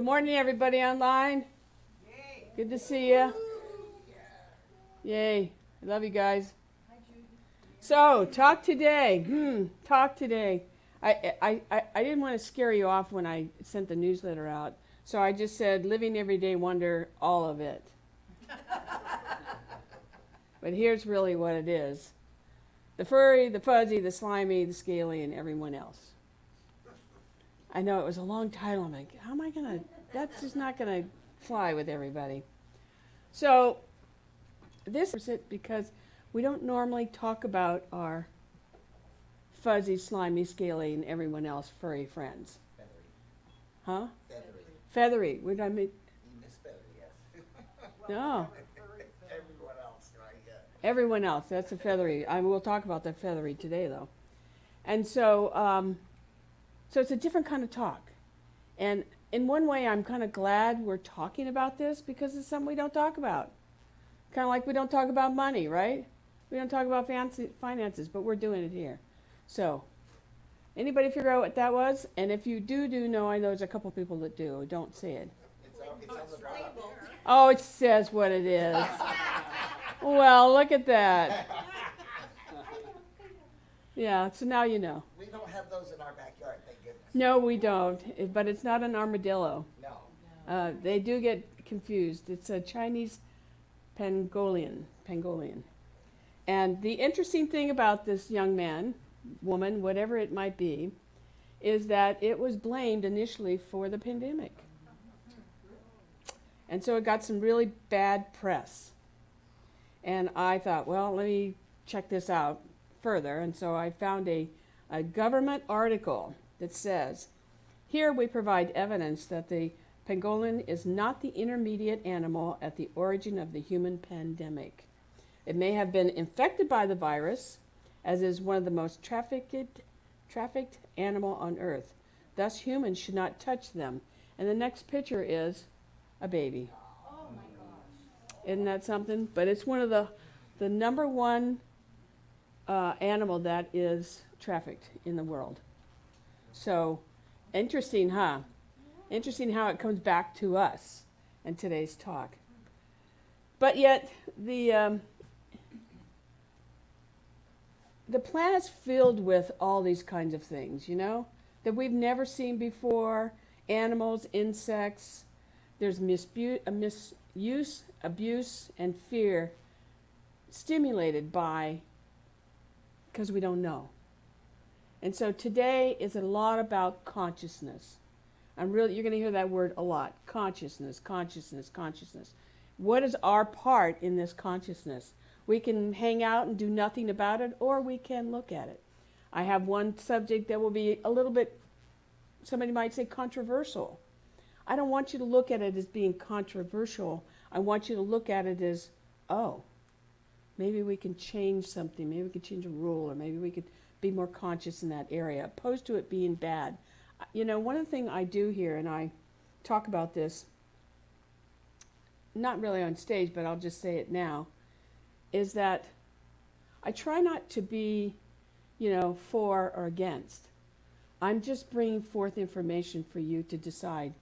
morning, everybody online. Yay. Good to see you. Yay. I love you guys. So, talk today. Talk today. I didn't want to scare you off when I sent the newsletter out. So I just said, living everyday wonder, all of it. But here's really what it is. The furry, the fuzzy, the slimy, the scaly, and everyone else. I know it was a long title. I'm like, how am I going to, that's just not going to fly with everybody. So this is it because we don't normally talk about our fuzzy, slimy, scaly, and everyone else furry friends. Feathery. Huh? Feathery. Feathery. What did I mean? You miss feathery, yes. No. Everyone else, right? Yeah. Everyone else. That's a feathery. We'll talk about the feathery today, though. And so, so it's a different kind of talk. And in one way, I'm kind of glad we're talking about this because it's something we don't talk about. Kind of like we don't talk about money, right? We don't talk about finances, but we're doing it here. So, anybody figure out what that was? And if you do know, I know there's a couple people that do. Don't say it. It's on the label. Oh, it says what it is. Well, look at that. Yeah, so now you know. We don't have those in our backyard, thank goodness. No, we don't. But it's not an armadillo. No. They do get confused. It's a Chinese pangolin. And the interesting thing about this young man, woman, whatever it might be, is that it was blamed initially for the pandemic. And so it got some really bad press. And I thought, well, let me check this out further. And so I found a government article that says, here we provide evidence that the pangolin is not the intermediate animal at the origin of the human pandemic. It may have been infected by the virus, as is one of the most trafficked animal on earth. Thus, humans should not touch them. And the next picture is a baby. Oh my gosh. Isn't that something? But it's one of the number one animal that is trafficked in the world. So, interesting, huh? Interesting how it comes back to us in today's talk. But yet, the planet's filled with all these kinds of things, you know, that we've never seen before. Animals, insects. There's misuse, abuse, and fear stimulated by, because we don't know. And so today is a lot about consciousness. You're going to hear that word a lot. Consciousness, consciousness, consciousness. What is our part in this consciousness? We can hang out and do nothing about it, or we can look at it. I have one subject that will be a little bit, somebody might say, controversial. I don't want you to look at it as being controversial. I want you to look at it as, oh, maybe we can change something. Maybe we could change a rule, or maybe we could be more conscious in that area, opposed to it being bad. You know, one of the things I do here, and I talk about this, not really on stage, but I'll just say it now, is that I try not to be, you know, for or against. I'm just bringing forth information for you to decide,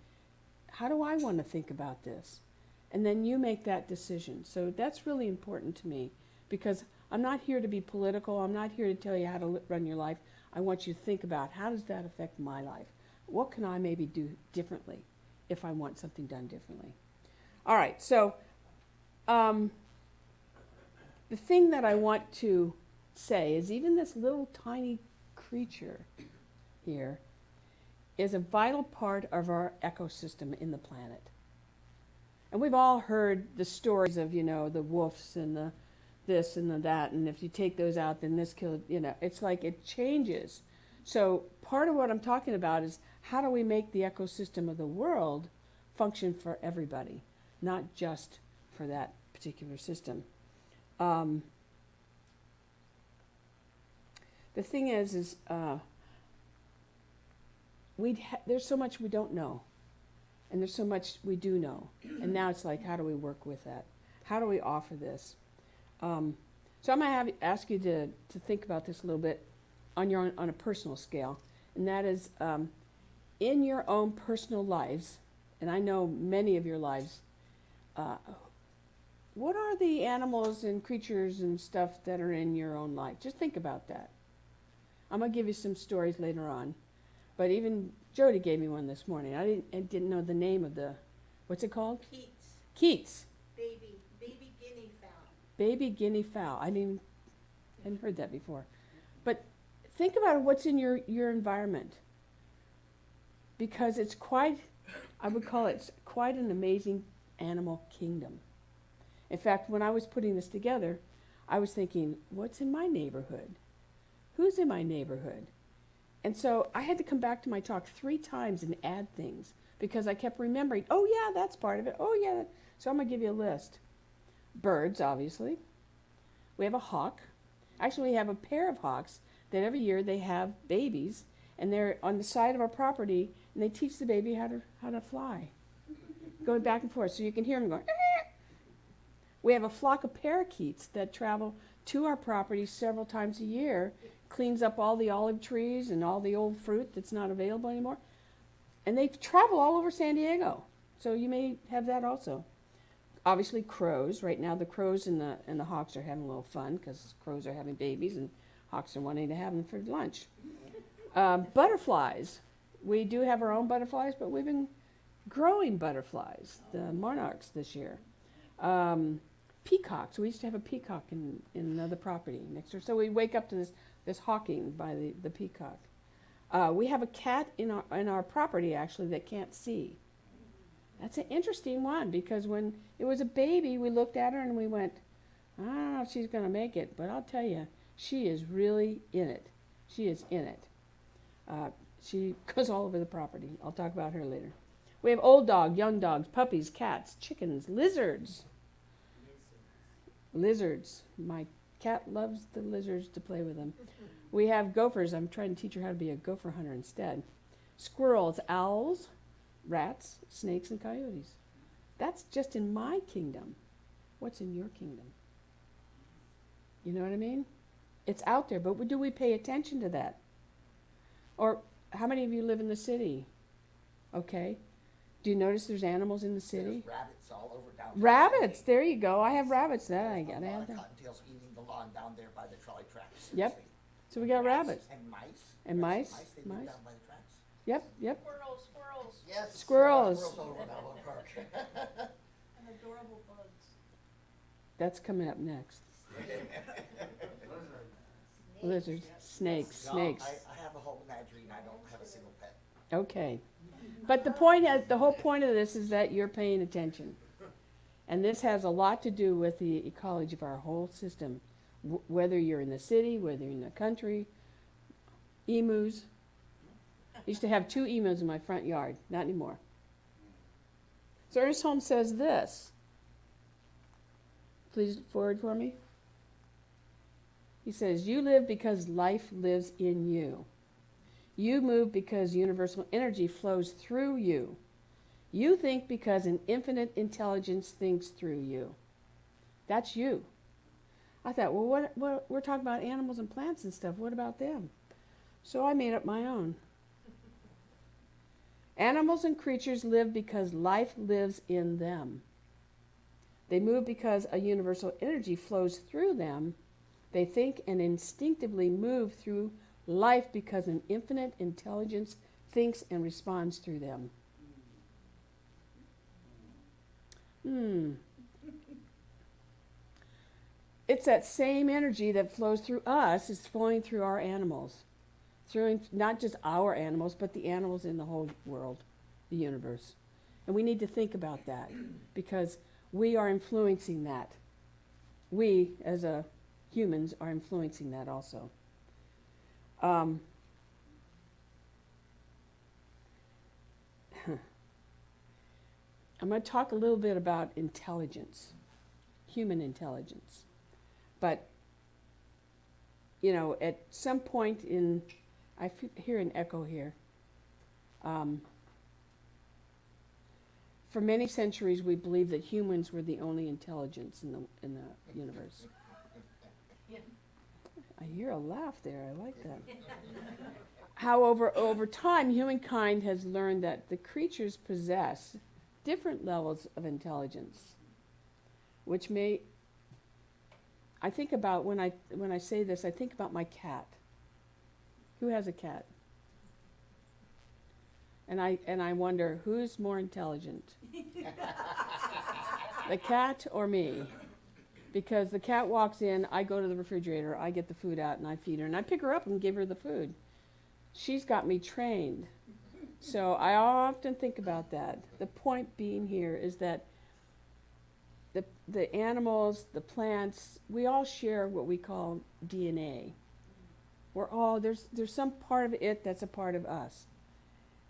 how do I want to think about this? And then you make that decision. So that's really important to me, because I'm not here to be political. I'm not here to tell you how to run your life. I want you to think about, how does that affect my life? What can I maybe do differently if I want something done differently? All right, so the thing that I want to say is even this little tiny creature here is a vital part of our ecosystem in the planet. And we've all heard the stories of, you know, the wolves and the this and the that, and if you take those out, then this killed, you know, it's like it changes. So part of what I'm talking about is, how do we make the ecosystem of the world function for everybody, not just for that particular system? The thing is there's so much we don't know, and there's so much we do know, and now it's like, how do we work with that? How do we offer this? So I'm going to ask you to think about this a little bit on a personal scale, and that is, in your own personal lives, and I know many of your lives, what are the animals and creatures and stuff that are in your own life? Just think about that. I'm going to give you some stories later on. But even Jody gave me one this morning. I didn't know the name of the, what's it called? Keats. Keats. Baby guinea fowl. Baby guinea fowl. I hadn't heard that before. But think about what's in your environment. Because it's quite, I would call it quite an amazing animal kingdom. In fact, when I was putting this together, I was thinking, what's in my neighborhood? Who's in my neighborhood? And so I had to come back to my talk 3 times and add things because I kept remembering, oh yeah, that's part of it. Oh yeah. So I'm going to give you a list. Birds, obviously. We have a hawk. Actually, we have a pair of hawks that every year they have babies, and they're on the side of our property, and they teach the baby how to fly, going back and forth, so you can hear them going. We have a flock of parakeets that travel to our property several times a year, cleans up all the olive trees and all the old fruit that's not available anymore. And they travel all over San Diego. So you may have that also. Obviously crows. Right now the crows and the hawks are having a little fun because crows are having babies and hawks are wanting to have them for lunch. Butterflies. We do have our own butterflies, but we've been growing butterflies, the monarchs this year. Peacocks. We used to have a peacock in another property next door. So we wake up to this hawking by the peacock. We have a cat in our property actually that can't see. That's an interesting one because when it was a baby, we looked at her and we went, I don't know if she's going to make it, but I'll tell you, she is really in it. She is in it. She goes all over the property. I'll talk about her later. We have old dog, young dogs, puppies, cats, chickens, lizards. Lizards. My cat loves the lizards to play with them. We have gophers. I'm trying to teach her how to be a gopher hunter instead. Squirrels, owls, rats, snakes, and coyotes. That's just in my kingdom. What's in your kingdom? You know what I mean? It's out there, but do we pay attention to that? Or how many of you live in the city? Okay. Do you notice there's animals in the city? There's rabbits all over down Rabbits, there you go. I have rabbits. That I gotta A lot have of that. cottontails eating the lawn down there by the trolley tracks. Yep. seriously. So we got rabbits. And mice. And Rats mice, They live mice. down by the tracks. Yep. Squirrels. Yes. Squirrels. Squirrels all over Balboa Park. And adorable bugs. That's coming up next. Lizards, snakes, No, snakes. I have a whole menagerie and I don't have a single pet. Okay. But the whole point of this is that you're paying attention. And this has a lot to do with the ecology of our whole system. Whether you're in the city, whether you're in the country, emus. I used to have 2 emus in my front yard. Not anymore. So Ernest Holmes says this. Please forward for me. He says, you live because life lives in you. You move because universal energy flows through you. You think because an infinite intelligence thinks through you. That's you. I thought, well, what we're talking about animals and plants and stuff. What about them? So I made up my own. Animals and creatures live because life lives in them. They move because a universal energy flows through them. They think and instinctively move through life because an infinite intelligence thinks and responds through them. It's that same energy that flows through us is flowing through our animals. Through not just our animals, but the animals in the whole world, the universe. And we need to think about that because we are influencing that. We, as humans, are influencing that also. I'm going to talk a little bit about intelligence, human intelligence. But, you know, at some point I hear an echo here. For many centuries, we believed that humans were the only intelligence in the universe. I hear a laugh there. I like that. how over time, humankind has learned that the creatures possess different levels of intelligence, which may, I think about when I say this, I think about my cat. Who has a cat? And I wonder, who's more intelligent? The cat or me? Because the cat walks in, I go to the refrigerator, I get the food out, and I feed her. And I pick her up and give her the food. She's got me trained. So I often think about that. The point being here is that the animals, the plants, we all share what we call DNA. We're all, there's some part of it that's a part of us.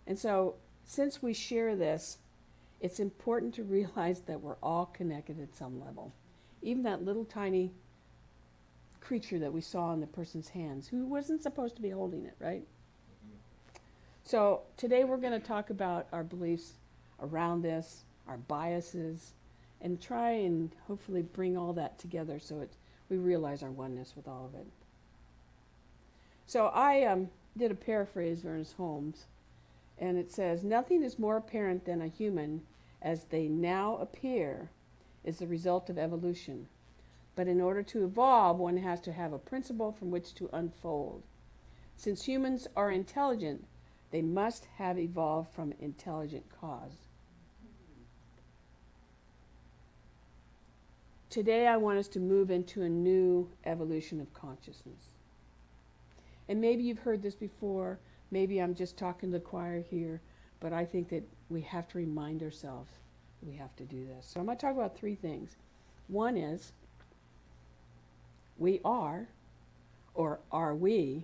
And so, since we share this, it's important to realize that we're all connected at some level. Even that little tiny creature that we saw in the person's hands, who wasn't supposed to be holding it, right? So, today we're going to talk about our beliefs around this, our biases, and try and hopefully bring all that together so we realize our oneness with all of it. So, I did a paraphrase of Ernest Holmes. And it says, nothing is more apparent than a human as they now appear is the result of evolution. But in order to evolve, one has to have a principle from which to unfold. Since humans are intelligent, they must have evolved from intelligent cause. Today I want us to move into a new evolution of consciousness. And maybe you've heard this before. Maybe I'm just talking to the choir here, but I think that we have to remind ourselves that we have to do this. So I'm going to talk about three things. One is, we are, or are we,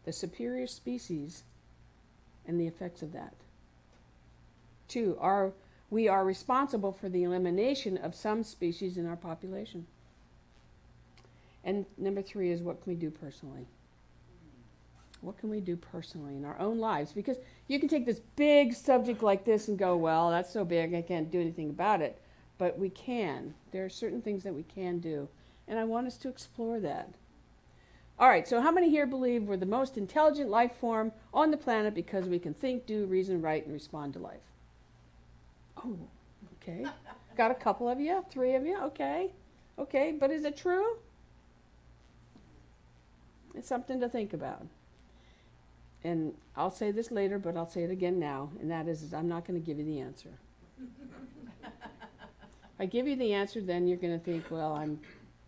the superior species and the effects of that. Two, we are responsible for the elimination of some species in our population. And number three is, what can we do personally? What can we do personally in our own lives? Because you can take this big subject like this and go, well, that's so big, I can't do anything about it. But we can. There are certain things that we can do. And I want us to explore that. All right, so how many here believe we're the most intelligent life form on the planet because we can think, do, reason, write, and respond to life? Oh, okay. Got a couple of you, 3 of you, okay. Okay, but is it true? It's something to think about. And I'll say this later, but I'll say it again now, and that is I'm not going to give you the answer. If I give you the answer, then you're going to think, well, I'm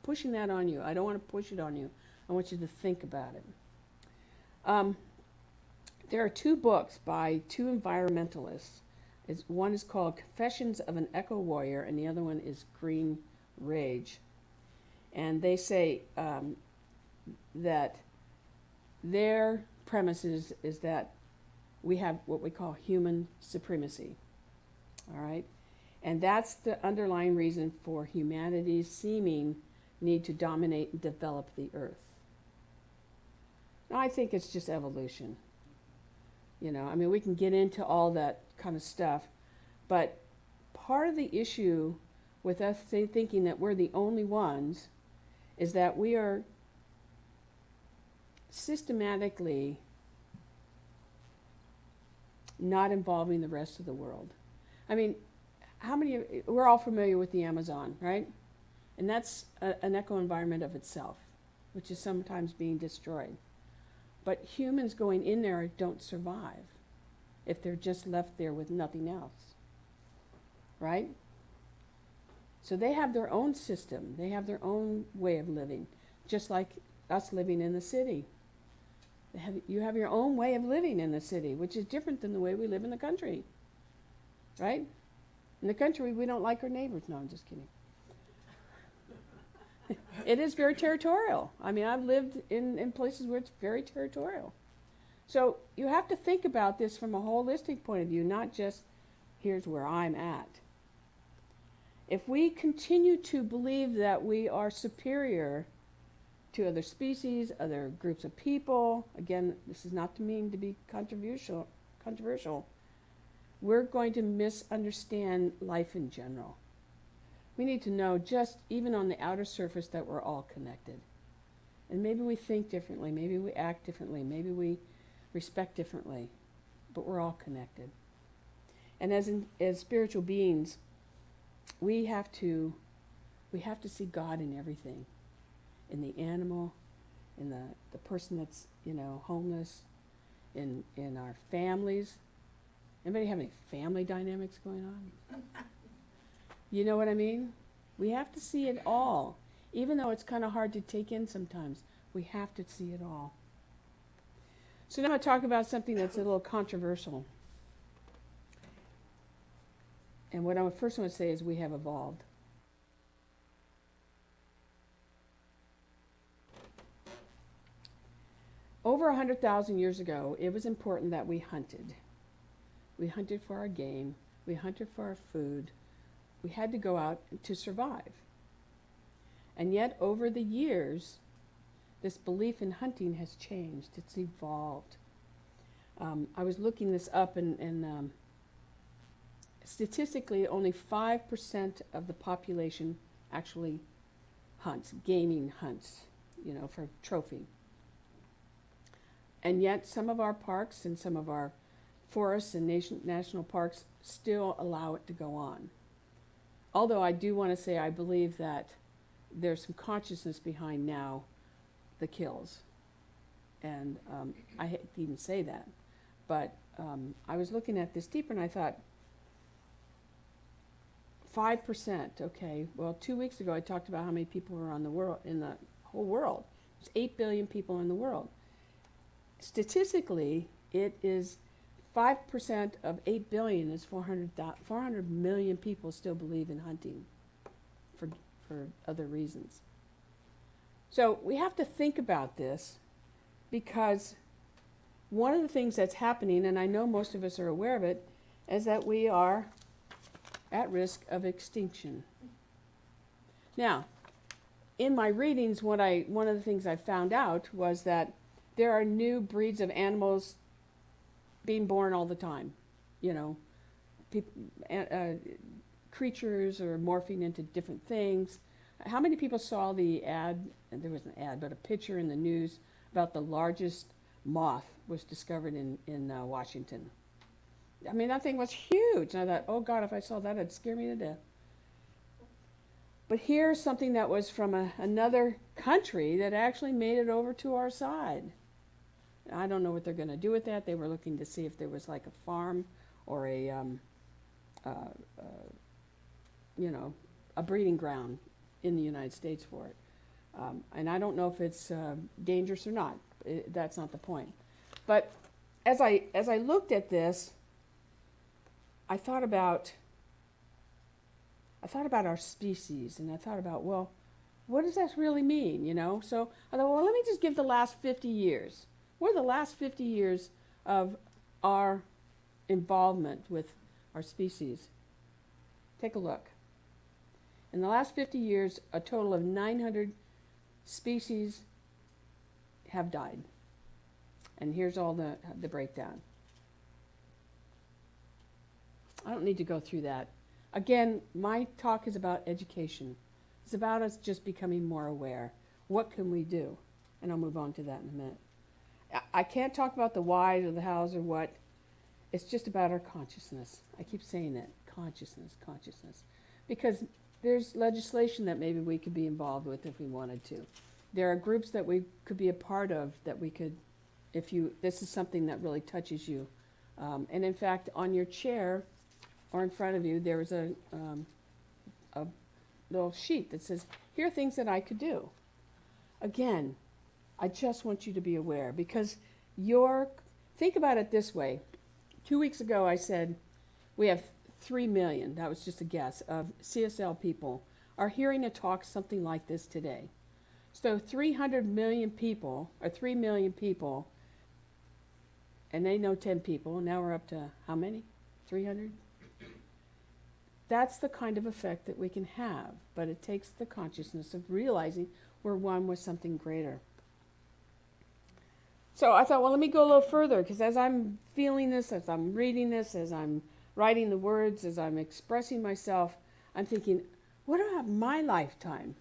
pushing that on you. I don't want to push it on you. I want you to think about it. There are 2 books by 2 environmentalists. One is called Confessions of an Eco Warrior, and the other one is Green Rage. And they say that their premises is that we have what we call human supremacy. All right? And that's the underlying reason for humanity's seeming need to dominate and develop the earth. Now, I think it's just evolution. You know, I mean, we can get into all that kind of stuff, but part of the issue with us thinking that we're the only ones is that we are systematically not involving the rest of the world. I mean, we're all familiar with the Amazon, right? And that's an eco-environment of itself, which is sometimes being destroyed. But humans going in there don't survive if they're just left there with nothing else, right? So they have their own system. They have their own way of living, just like us living in the city. You have your own way of living in the city, which is different than the way we live in the country, right? In the country, we don't like our neighbors. No, I'm just kidding. It is very territorial. I mean, I've lived in places where it's very territorial. So you have to think about this from a holistic point of view, not just, here's where I'm at. If we continue to believe that we are superior to other species, other groups of people, again, this is not to mean to be controversial, we're going to misunderstand life in general. We need to know, just even on the outer surface, that we're all connected. And maybe we think differently, maybe we act differently, maybe we respect differently, but we're all connected. And as spiritual beings, we have to see God in everything, in the animal, in the person that's homeless, in our families. Anybody have any family dynamics going on? You know what I mean? We have to see it all, even though it's kind of hard to take in sometimes. We have to see it all. So now I'm going to talk about something that's a little controversial. And what I first want to say is we have evolved. Over 100,000 years ago, it was important that we hunted. We hunted for our game. We hunted for our food. We had to go out to survive. And yet, over the years, this belief in hunting has changed. It's evolved. I was looking this up, and statistically, only 5% of the population actually hunts, gaming hunts, for trophy. And yet, some of our parks and some of our forests and national parks still allow it to go on. Although I do want to say I believe that there's some consciousness behind now the kills. And I hate to even say that. But I was looking at this deeper and I thought, 5%, okay. Well, 2 weeks ago I talked about how many people were on the world, in the whole world. There's 8 billion people in the world. Statistically, it is 5% of 8 billion is 400 million people still believe in hunting for other reasons. So we have to think about this, because one of the things that's happening, and I know most of us are aware of it, is that we are at risk of extinction. Now, in my readings, one of the things I found out was that there are new breeds of animals being born all the time. Creatures are morphing into different things. How many people saw the ad, and there was an ad, but a picture in the news about the largest moth was discovered in Washington? I mean, that thing was huge. And I thought, oh God, if I saw that, it'd scare me to death. But here's something that was from another country that actually made it over to our side. I don't know what they're going to do with that. They were looking to see if there was like a farm or a breeding ground in the United States for it. And I don't know if it's dangerous or not. That's not the point. But as I looked at this, I thought about our species, and I thought about, well, what does that really mean, So I thought, well, let me just give the last 50 years. What are the last 50 years of our involvement with our species? Take a look. In the last 50 years, a total of 900 species have died. And here's all the breakdown. I don't need to go through that. Again, my talk is about education. It's about us just becoming more aware. What can we do? And I'll move on to that in a minute. I can't talk about the whys or the hows or what. It's just about our consciousness. I keep saying that. Consciousness. Because there's legislation that maybe we could be involved with if we wanted to. There are groups that we could be a part of that we could, this is something that really touches you. And in fact, on your chair or in front of you, there is a little sheet that says, here are things that I could do. Again, I just want you to be aware, because think about it this way. 2 weeks ago I said we have 3 million, that was just a guess, of CSL people are hearing a talk something like this today. So 300 million people, or 3 million people, and they know 10 people, and now we're up to how many? 300? That's the kind of effect that we can have, but it takes the consciousness of realizing we're one with something greater. So I thought, well, let me go a little further, because as I'm feeling this, as I'm reading this, as I'm writing the words, as I'm expressing myself, I'm thinking, what about my lifetime?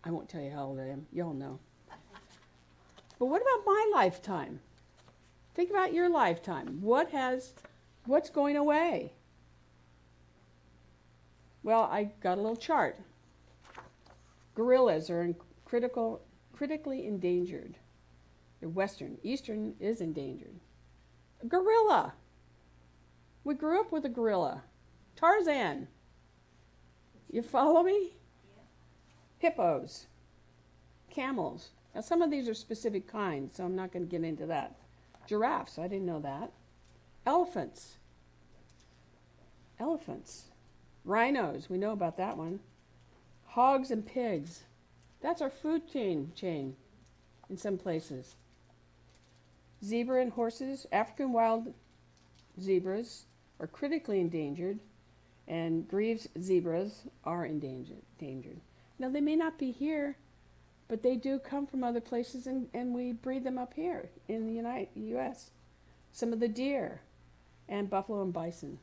I won't tell you how old I am. You all know. But what about my lifetime? Think about your lifetime. What's going away? Well, I got a little chart. Gorillas are critically endangered. They're Eastern is endangered. A gorilla. We grew up with a gorilla. Tarzan. You follow me? Yeah. Hippos. Camels. Now some of these are specific kinds, so I'm not going to get into that. Giraffes, I didn't know that. Elephants. Rhinos, we know about that one. Hogs and pigs. That's our food chain in some places. Zebra and horses, African wild zebras are critically endangered, and Greaves zebras are endangered. Now they may not be here, but they do come from other places, and we breed them up here in the U.S. Some of the deer and buffalo and bison.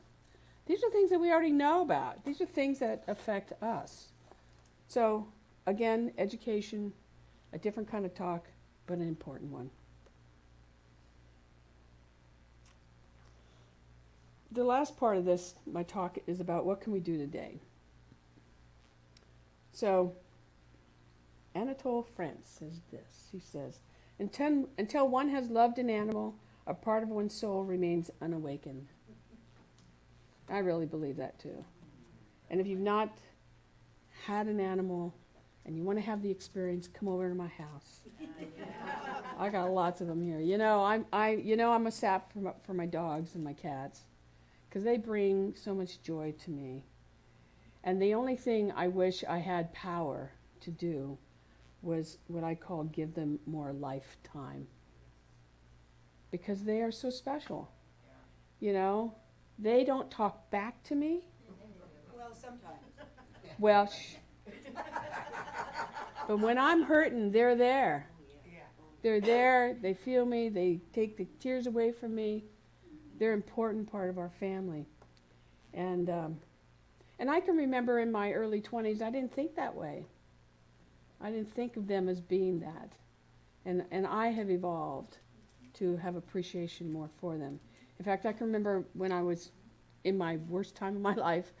These are things that we already know about. These are things that affect us. So, again, education, a different kind of talk, but an important one. The last part of this, my talk, is about what can we do today. So, Anatole France says this. He says, until one has loved an animal, a part of one's soul remains unawakened. I really believe that too. And if you've not had an animal and you want to have the experience, come over to my house. I got lots of them here. I'm a sap for my dogs and my cats because they bring so much joy to me. And the only thing I wish I had power to do was what I call give them more lifetime. Because they are so special. Yeah. They don't talk back to me. Well, sometimes. Well, but when I'm hurting, they're there. They're there, they feel me, they take the tears away from me. They're an important part of our family. And I can remember in my early 20s, I didn't think that way. I didn't think of them as being that. And I have evolved to have appreciation more for them. In fact, I can remember when I was in my worst time of my life,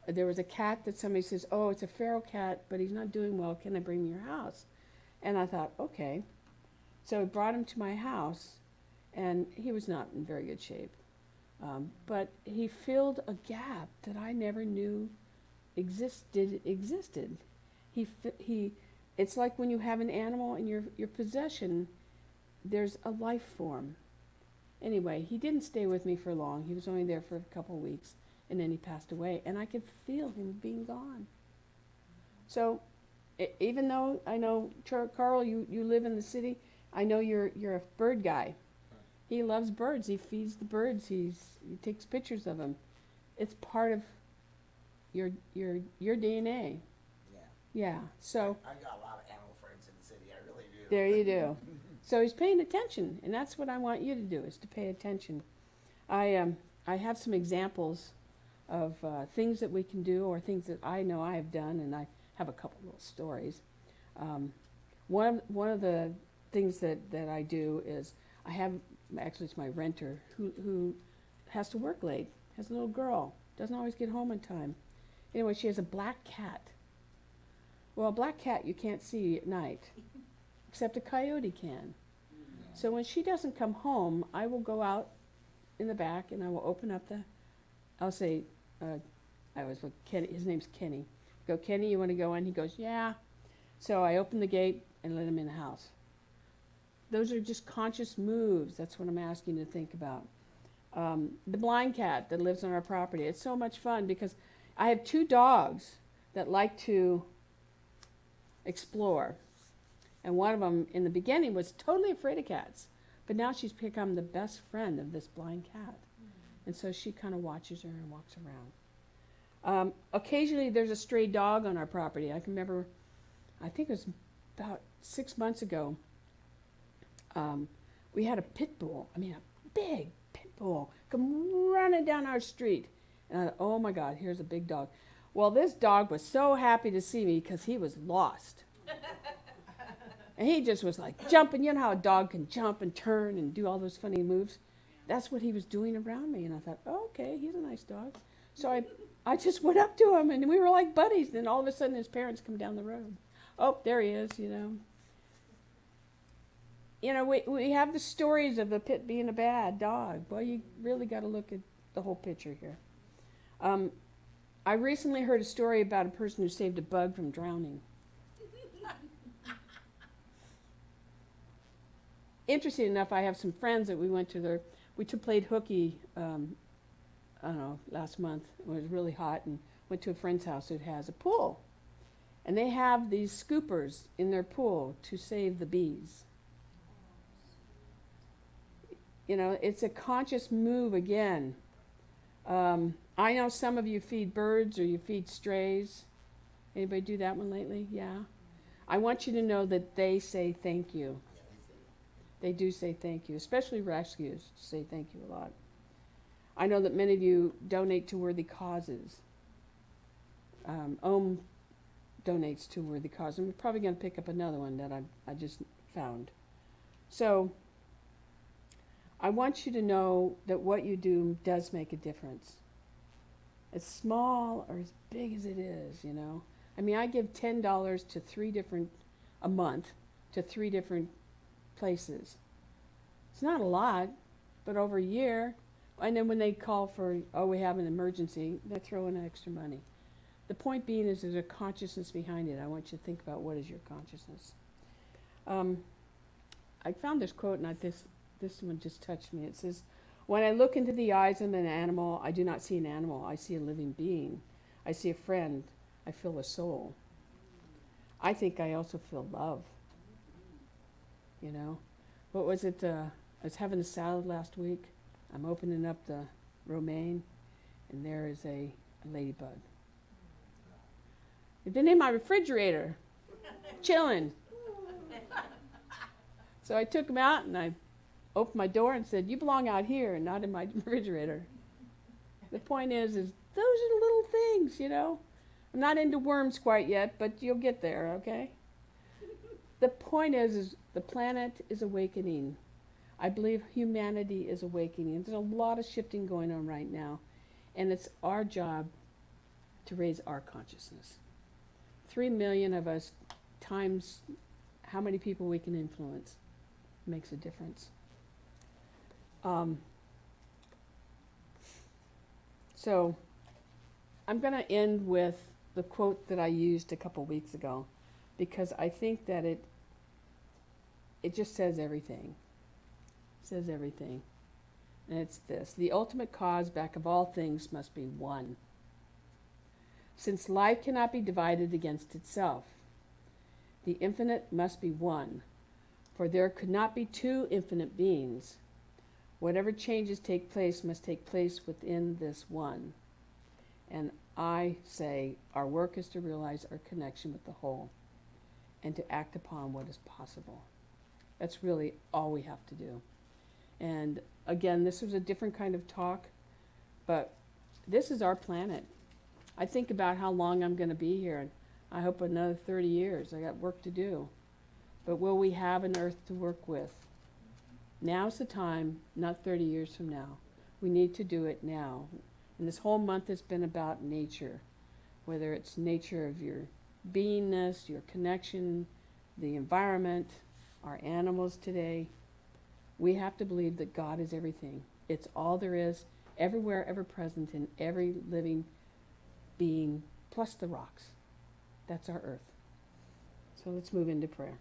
there was a cat that somebody says, oh, it's a feral cat, but he's not doing well. Can I bring him to your house? And I thought, okay. So I brought him to my house, and he was not in very good shape. But he filled a gap that I never knew existed. It's like when you have an animal in your possession, there's a life form. Anyway, he didn't stay with me for long. He was only there for a couple of weeks, and then he passed away, and I could feel him being gone. So even though I know, Carl, you live in the city, I know you're a bird guy. He loves birds. He feeds the birds. He takes pictures of them. It's part of your DNA. Yeah. Yeah. So I've got a lot of animal friends in the city. I really do. there you do. So he's paying attention, and that's what I want you to do, is to pay attention. I have some examples of things that we can do, or things that I know I have done, and I have a couple little stories. One of the things that I do is it's my renter who has to work late, has a little girl, doesn't always get home in time. Anyway, she has a black cat. Well, a black cat you can't see at night, except a coyote can. So when she doesn't come home, I will go out in the back and I will open up I'll say, I was with Kenny, his name's Kenny. I go, Kenny, you want to go in? He goes, yeah. So I open the gate and let him in the house. Those are just conscious moves. That's what I'm asking you to think about. The blind cat that lives on our property. It's so much fun because I have 2 dogs that like to explore. And one of them in the beginning was totally afraid of cats. But now she's become the best friend of this blind cat. And so she kind of watches her and walks around. Occasionally there's a stray dog on our property. I can remember, I think it was about 6 months ago, we had a pit bull. I mean, a big pit bull come running down our street. And I thought, oh my God, here's a big dog. Well, this dog was so happy to see me because he was lost. And he just was like jumping. You know how a dog can jump and turn and do all those funny moves? That's what he was doing around me. And I thought, oh, okay, he's a nice dog. So I just went up to him, and we were like buddies. Then all of a sudden, his parents come down the road. Oh, there he is, you know. You know, we have the stories of the pit being a bad dog. Well, you really got to look at the whole picture here. I recently heard a story about a person who saved a bug from drowning. Interesting enough, I have some friends that we played hooky, I don't know, last month. It was really hot, and went to a friend's house that has a pool. And they have these scoopers in their pool to save the bees. You know, it's a conscious move again. I know some of you feed birds or you feed strays. Anybody do that one lately? Yeah. I want you to know that they say thank you. They do say thank you, especially rescues say thank you a lot. I know that many of you donate to worthy causes. Ohm donates to worthy causes. And we're probably going to pick up another one that I just found. So I want you to know that what you do does make a difference. As small or as big as it is, you know. I mean, I give $10 to a month to 3 different places. It's not a lot, but over a year, and then when they call for, oh, we have an emergency, they throw in extra money. The point being is there's a consciousness behind it. I want you to think about what is your consciousness. I found this quote, and this one just touched me. It says, when I look into the eyes of an animal, I do not see an animal. I see a living being. I see a friend. I feel a soul. I think I also feel love. You know? What was it? I was having a salad last week. I'm opening up the romaine, and there is a ladybug. It's been in my refrigerator, chilling. So I took him out, and I opened my door and said, you belong out here and not in my refrigerator. The point is those are the little things, you know. I'm not into worms quite yet, but you'll get there, okay? The point is the planet is awakening. I believe humanity is awakening. There's a lot of shifting going on right now, and it's our job to raise our consciousness. 3 million of us times how many people we can influence makes a difference. So I'm going to end with the quote that I used a couple weeks ago, because I think that it just says everything. It says everything. And it's this: the ultimate cause back of all things must be one. Since life cannot be divided against itself, the infinite must be one, for there could not be 2 infinite beings. Whatever changes take place must take place within this one. And I say our work is to realize our connection with the whole and to act upon what is possible. That's really all we have to do. And again, this was a different kind of talk, but this is our planet. I think about how long I'm going to be here, and I hope another 30 years. I got work to do. But will we have an earth to work with? Now's the time, not 30 years from now. We need to do it now. And this whole month has been about nature, whether it's nature of your beingness, your connection, the environment, our animals today. We have to believe that God is everything. It's all there is, everywhere, ever present in every living being, plus the rocks. That's our earth. So let's move into prayer.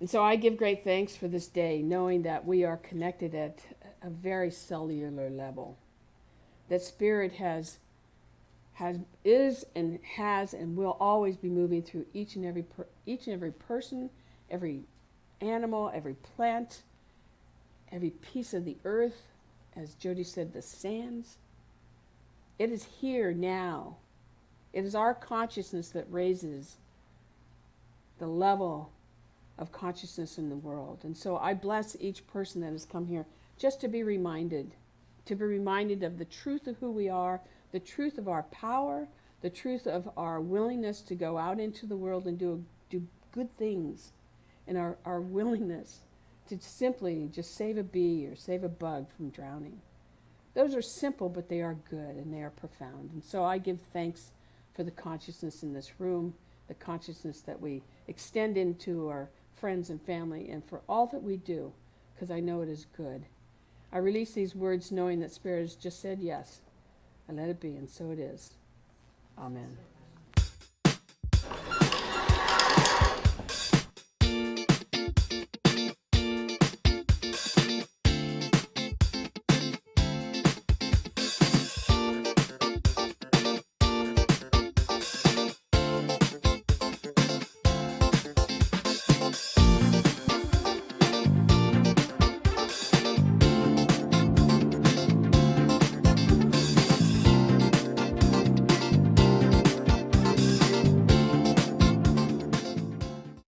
And so I give great thanks for this day, knowing that we are connected at a very cellular level. That Spirit is and will always be moving through each and every person, every animal, every plant, every piece of the earth. As Jody said, the sands. It is here now. It is our consciousness that raises the level of consciousness in the world. And so I bless each person that has come here just to be reminded of the truth of who we are, the truth of our power, the truth of our willingness to go out into the world and do do good things, and our willingness to simply just save a bee or save a bug from drowning. Those are simple, but they are good and they are profound. And so I give thanks for the consciousness in this room, the consciousness that we extend into our friends and family, and for all that we do, because I know it is good. I release these words knowing that Spirit has just said yes. I let it be, and so it is. Amen.